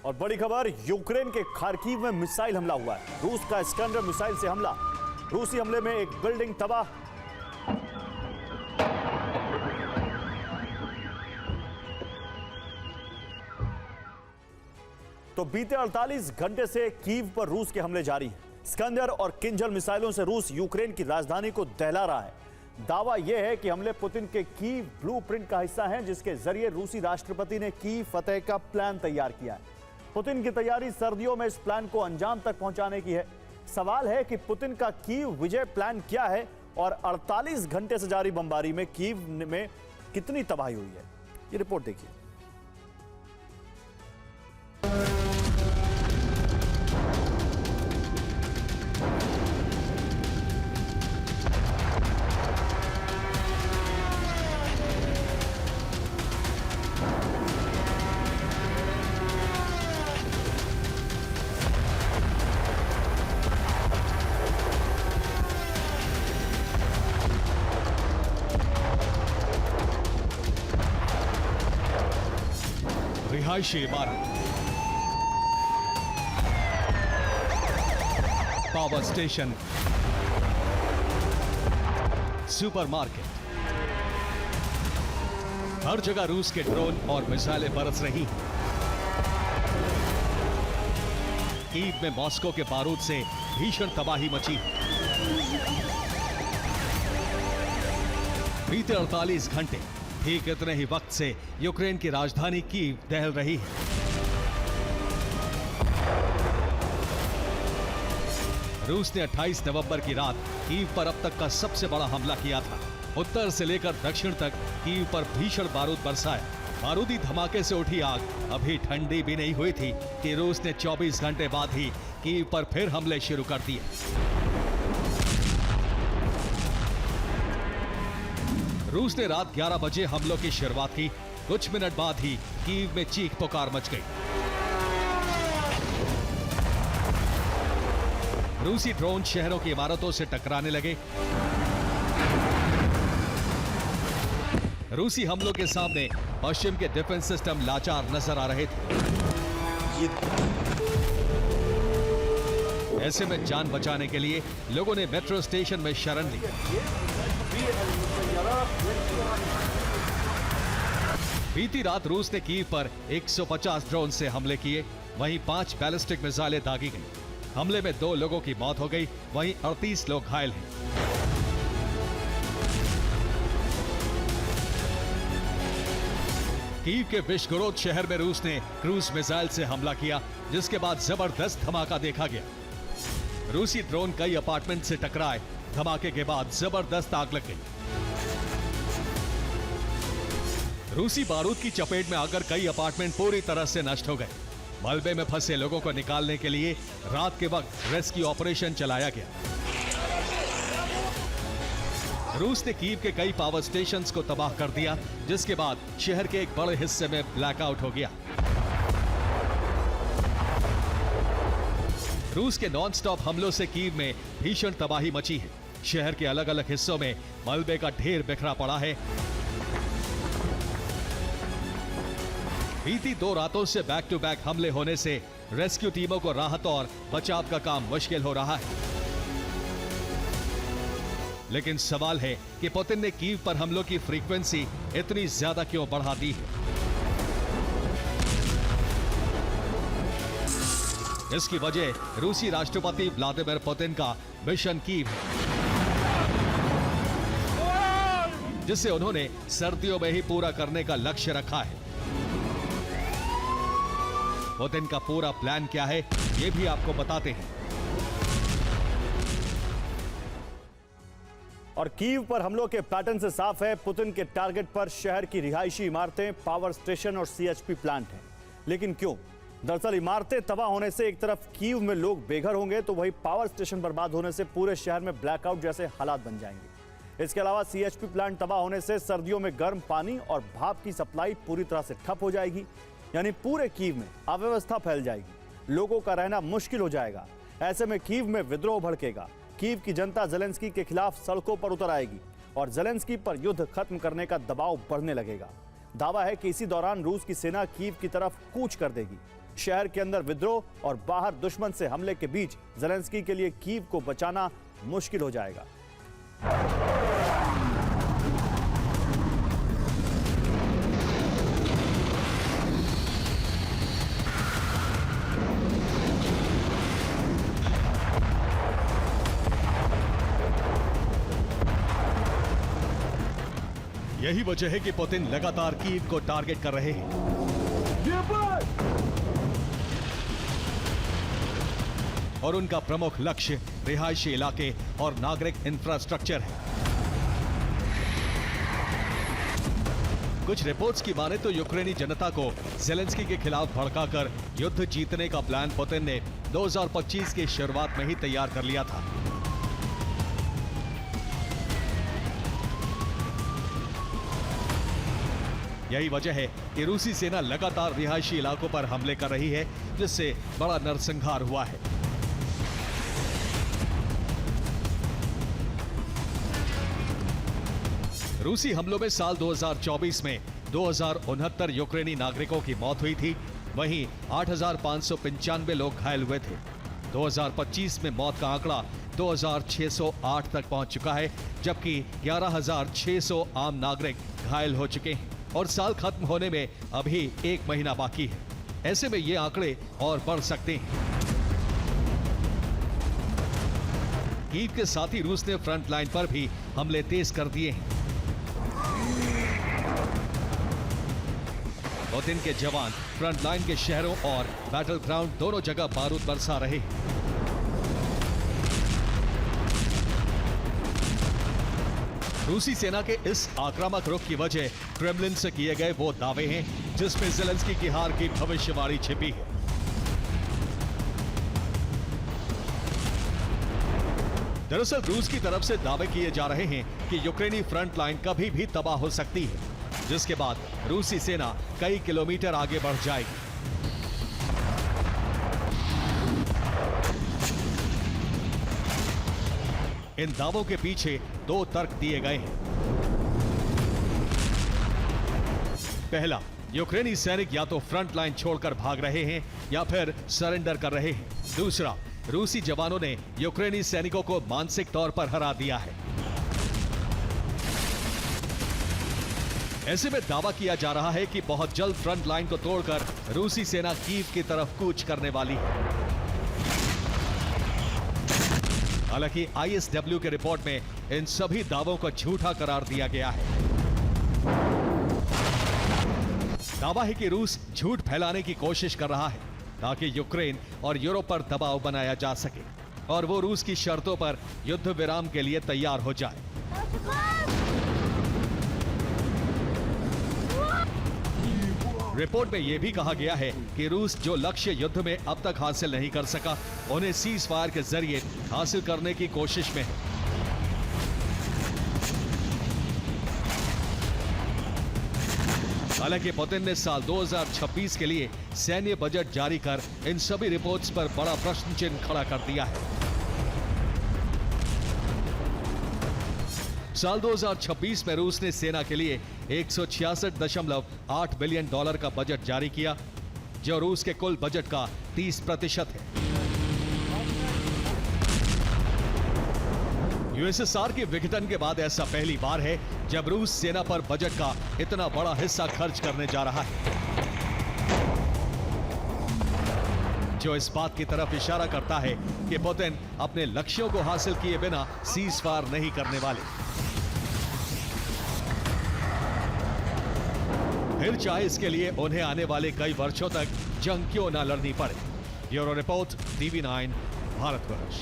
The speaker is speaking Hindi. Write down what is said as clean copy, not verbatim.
और बड़ी खबर, यूक्रेन के खार्किव में मिसाइल हमला हुआ है। रूस का इस्कंदर मिसाइल से हमला। रूसी हमले में एक बिल्डिंग तबाह। तो बीते 48 घंटे से कीव पर रूस के हमले जारी हैं। इस्कंदर और किंजल मिसाइलों से रूस यूक्रेन की राजधानी को दहला रहा है। दावा यह है कि हमले पुतिन के कीव ब्लूप्रिंट का हिस्सा हैं, जिसके जरिए रूसी राष्ट्रपति ने कीव फतेह का प्लान तैयार किया है। पुतिन की तैयारी सर्दियों में इस प्लान को अंजाम तक पहुंचाने की है। सवाल है कि पुतिन का कीव विजय प्लान क्या है और 48 घंटे से जारी बमबारी में कीव में कितनी तबाही हुई है, ये रिपोर्ट देखिए। रिहायशी इमारत, पावर स्टेशन, सुपरमार्केट, हर जगह रूस के ड्रोन और मिसाइलें बरस रही हैं। कीव में मॉस्को के बारूद से भीषण तबाही मची है। बीते 48 घंटे ठीक इतने ही वक्त से यूक्रेन की राजधानी कीव दहल रही है। रूस ने 28 नवंबर की रात कीव पर अब तक का सबसे बड़ा हमला किया था। उत्तर से लेकर दक्षिण तक कीव पर भीषण बारूद बरसाया। बारूदी धमाके से उठी आग अभी ठंडी भी नहीं हुई थी कि रूस ने 24 घंटे बाद ही कीव पर फिर हमले शुरू कर दिए। रूस ने रात 11 बजे हमलों की शुरुआत की। कुछ मिनट बाद ही कीव में चीख पुकार मच गई। रूसी ड्रोन शहरों की इमारतों से टकराने लगे। रूसी हमलों के सामने पश्चिम के डिफेंस सिस्टम लाचार नजर आ रहे थे। ऐसे में जान बचाने के लिए लोगों ने मेट्रो स्टेशन में शरण ली। बीती रात रूस ने कीव पर 150 ड्रोन से हमले किए, वहीं 5 बैलिस्टिक मिसाइलें दागी गईं। हमले में 2 लोगों की मौत हो गई, वहीं 38 लोग घायल हैं। कीव के विश्वगोरोद शहर में रूस ने क्रूज मिसाइल से हमला किया, जिसके बाद जबरदस्त धमाका देखा गया। रूसी ड्रोन कई अपार्टमेंट से टकराए। धमाके के बाद जबरदस्त आग लग गई। रूसी बारूद की चपेट में आकर कई अपार्टमेंट पूरी तरह से नष्ट हो गए। मलबे में फंसे लोगों को निकालने के लिए रात के वक्त रेस्क्यू ऑपरेशन चलाया गया। रूस ने कीव के कई पावर स्टेशंस को तबाह कर दिया, जिसके बाद शहर के एक बड़े हिस्से में ब्लैकआउट हो गया। रूस के नॉन-स्टॉप हमलों से कीव में भीषण तबाही मची है। शहर के अलग अलग हिस्सों में मलबे का ढेर बिखरा पड़ा है। बीती 2 रातों से बैक टू बैक हमले होने से रेस्क्यू टीमों को राहत और बचाव का काम मुश्किल हो रहा है। लेकिन सवाल है कि पुतिन ने कीव पर हमलों की फ्रीक्वेंसी इतनी ज्यादा क्यों बढ़ा दी है। इसकी वजह रूसी राष्ट्रपति व्लादिमीर पुतिन का मिशन कीव है, जिसे उन्होंने सर्दियों में ही पूरा करने का लक्ष्य रखा है। पुतिन का पूरा प्लान क्या है, ये भी आपको बताते हैं। और कीव पर हमलों के पैटर्न से साफ है, पुतिन के टारगेट पर शहर की रिहायशी इमारतें, पावर स्टेशन और सीएचपी प्लांट हैं। लेकिन क्यों? दरअसल इमारतें तबाह होने से एक तरफ कीव में लोग बेघर होंगे, तो वही पावर स्टेशन बर्बाद होने से पूरे शहर में ब्लैकआउट जैसे हालात बन जाएंगे। इसके अलावा सीएचपी प्लांट तबाह होने से सर्दियों में गर्म पानी और भाप की सप्लाई पूरी तरह से ठप हो जाएगी। यानी पूरे कीव में अव्यवस्था फैल जाएगी, लोगों का रहना मुश्किल हो जाएगा। ऐसे में कीव में विद्रोह भड़केगा। कीव की जनता ज़ेलेंस्की के खिलाफ सड़कों पर उतर आएगी और ज़ेलेंस्की पर युद्ध खत्म करने का दबाव बढ़ने लगेगा। दावा है कि इसी दौरान रूस की सेना कीव की तरफ कूच कर देगी। शहर के अंदर विद्रोह और बाहर दुश्मन से हमले के बीच ज़ेलेंस्की के लिए कीव को बचाना मुश्किल हो जाएगा। यही वजह है कि पुतिन लगातार कीव को टारगेट कर रहे हैं। और उनका प्रमुख लक्ष्य रिहायशी इलाके और नागरिक इंफ्रास्ट्रक्चर है। कुछ रिपोर्ट्स की माने तो यूक्रेनी जनता को ज़ेलेंस्की के खिलाफ भड़काकर युद्ध जीतने का प्लान पुतिन ने 2025 की शुरुआत में ही तैयार कर लिया था। यही वजह है कि रूसी सेना लगातार रिहायशी इलाकों पर हमले कर रही है, जिससे बड़ा नरसंहार हुआ है। रूसी हमलों में साल 2024 में 2069 यूक्रेनी नागरिकों की मौत हुई थी, वहीं 8,595 लोग घायल हुए थे। 2025 में मौत का आंकड़ा 2,608 तक पहुंच चुका है, जबकि 11,600 आम नागरिक घायल हो चुके हैं और साल खत्म होने में अभी 1 महीना बाकी है। ऐसे में ये आंकड़े और बढ़ सकते हैं। कीव के साथ ही रूस ने फ्रंट लाइन पर भी हमले तेज कर दिए हैं। पुतिन के जवान फ्रंट लाइन के शहरों और बैटल ग्राउंड दोनों जगह बारूद बरसा रहे हैं। रूसी सेना के इस आक्रामक रुख की वजह क्रेमलिन से किए गए वो दावे हैं जिसमें ज़ेलेंस्की की हार की भविष्यवाणी छिपी है। दरअसल रूस की तरफ से दावे किए जा रहे हैं कि यूक्रेनी फ्रंट लाइन कभी भी तबाह हो सकती है, जिसके बाद रूसी सेना कई किलोमीटर आगे बढ़ जाएगी। इन दावों के पीछे 2 तर्क दिए गए हैं। पहला, यूक्रेनी सैनिक या तो फ्रंट लाइन छोड़कर भाग रहे हैं या फिर सरेंडर कर रहे हैं। दूसरा, रूसी जवानों ने यूक्रेनी सैनिकों को मानसिक तौर पर हरा दिया है। ऐसे में दावा किया जा रहा है कि बहुत जल्द फ्रंट लाइन को तोड़कर रूसी सेना कीव की तरफ कूच करने वाली है। हालांकि ISW के रिपोर्ट में इन सभी दावों को झूठा करार दिया गया है। दावा है कि रूस झूठ फैलाने की कोशिश कर रहा है ताकि यूक्रेन और यूरोप पर दबाव बनाया जा सके और वो रूस की शर्तों पर युद्ध विराम के लिए तैयार हो जाए। रिपोर्ट में यह भी कहा गया है कि रूस जो लक्ष्य युद्ध में अब तक हासिल नहीं कर सका, उन्हें सीज फायर के जरिए हासिल करने की कोशिश में है। हालांकि पुतिन ने साल 2026 के लिए सैन्य बजट जारी कर इन सभी रिपोर्ट्स पर बड़ा प्रश्न चिन्ह खड़ा कर दिया है। साल 2026 में रूस ने सेना के लिए 166.8 बिलियन डॉलर का बजट जारी किया, जो रूस के कुल बजट का 30% है। यूएसएसआर के विघटन के बाद ऐसा पहली बार है जब रूस सेना पर बजट का इतना बड़ा हिस्सा खर्च करने जा रहा है, जो इस बात की तरफ इशारा करता है कि पुतिन अपने लक्ष्यों को हासिल किए बिना सीज फायर नहीं करने वाले। फिर चाहे इसके लिए उन्हें आने वाले कई वर्षों तक जंग क्यों न लड़नी पड़े। Bureau report, TV9, Bharatvarsh.